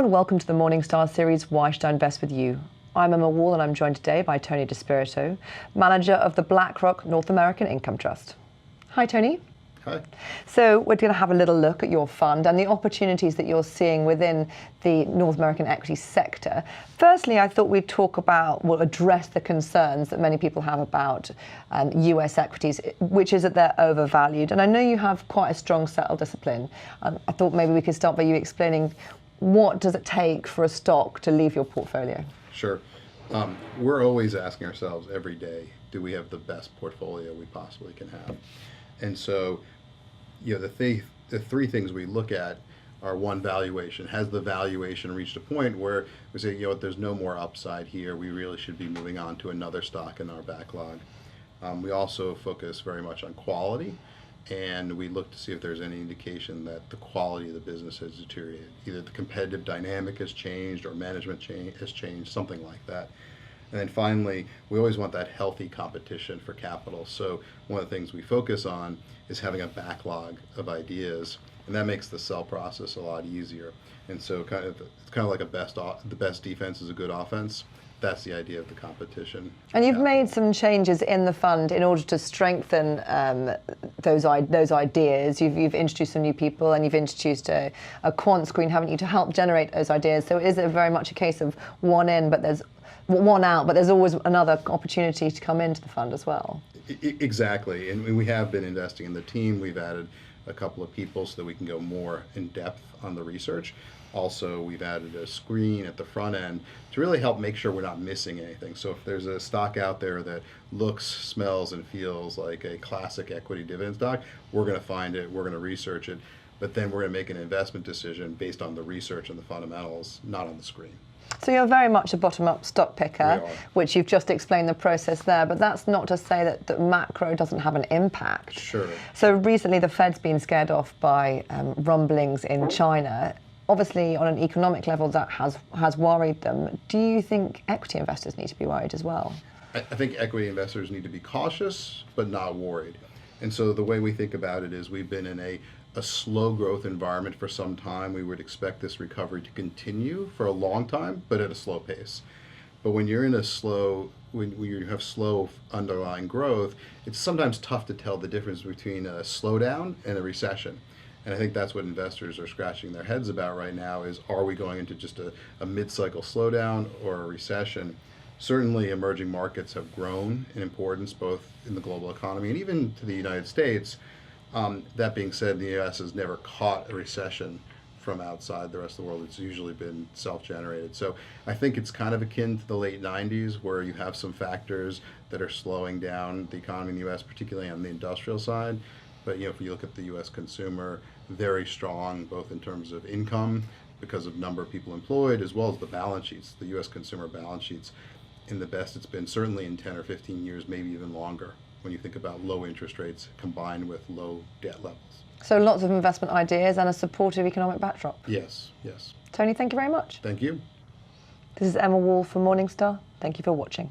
and welcome to the Morningstar series, Why Should I Invest With You? I'm Emma Wall and I'm joined today by Tony DeSpirito, manager of the BlackRock North American Income Trust. Hi, Tony. Hi. So we're going to have a little look at your fund and the opportunities that you're seeing within the North American equity sector. Firstly, I thought we'd talk about, we'll address the concerns that many people have about US equities, which is that they're overvalued. And I know you have quite a strong sell discipline. I thought maybe we could start by you explaining what does it take for a stock to leave your portfolio? Sure. We're always asking ourselves every day, do we have the best portfolio we possibly can have? And so, the three things we look at are, one, valuation. Has the valuation reached a point where we say, there's no more upside here, we really should be moving on to another stock in our backlog? We also focus very much on quality, and we look to see if there's any indication that the quality of the business has deteriorated. Either the competitive dynamic has changed or management has changed, something like that. And then finally, we always want that healthy competition for capital. So one of the things we focus on is having a backlog of ideas, and that makes the sell process a lot easier. And so it's kind of like the best defense is a good offense. That's the idea of the competition. And you've made some changes in the fund in order to strengthen those ideas. You've introduced some new people, and you've introduced a quant screen, haven't you, to help generate those ideas. So is it very much a case of one in, but there's one out, but there's always another opportunity to come into the fund as well? Exactly, and we have been investing in the team. We've added a couple of people so that we can go more in depth on the research. Also, we've added a screen at the front end to really help make sure we're not missing anything. So if there's a stock out there that looks, smells, and feels like a classic equity dividend stock, we're going to find it, we're going to research it, but then we're going to make an investment decision based on the research and the fundamentals, not on the screen. So you're very much a bottom-up stock picker, which you've just explained the process there, but that's not to say that macro doesn't have an impact. Sure. So recently the Fed's been scared off by rumblings in China. Obviously, on an economic level, that has worried them. Do you think equity investors need to be worried as well? I think equity investors need to be cautious, but not worried. And so the way we think about it is we've been in a slow growth environment for some time. We would expect this recovery to continue for a long time, but at a slow pace. But when you're in when you have slow underlying growth, it's sometimes tough to tell the difference between a slowdown and a recession. And I think that's what investors are scratching their heads about right now is, are we going into just a mid-cycle slowdown or a recession? Certainly emerging markets have grown in importance both in the global economy and even to the United States. That being said, the US has never caught a recession from outside the rest of the world. It's usually been self-generated. So I think it's kind of akin to the late 90s where you have some factors that are slowing down the economy in the US, particularly on the industrial side. But if you look at the US consumer, very strong both in terms of income because of number of people employed as well as the balance sheets, the US consumer balance sheets in the best it's been certainly in 10 or 15 years, maybe even longer, when you think about low interest rates combined with low debt levels. So lots of investment ideas and a supportive economic backdrop. Yes, yes. Tony, thank you very much. Thank you. This is Emma Wall from Morningstar. Thank you for watching.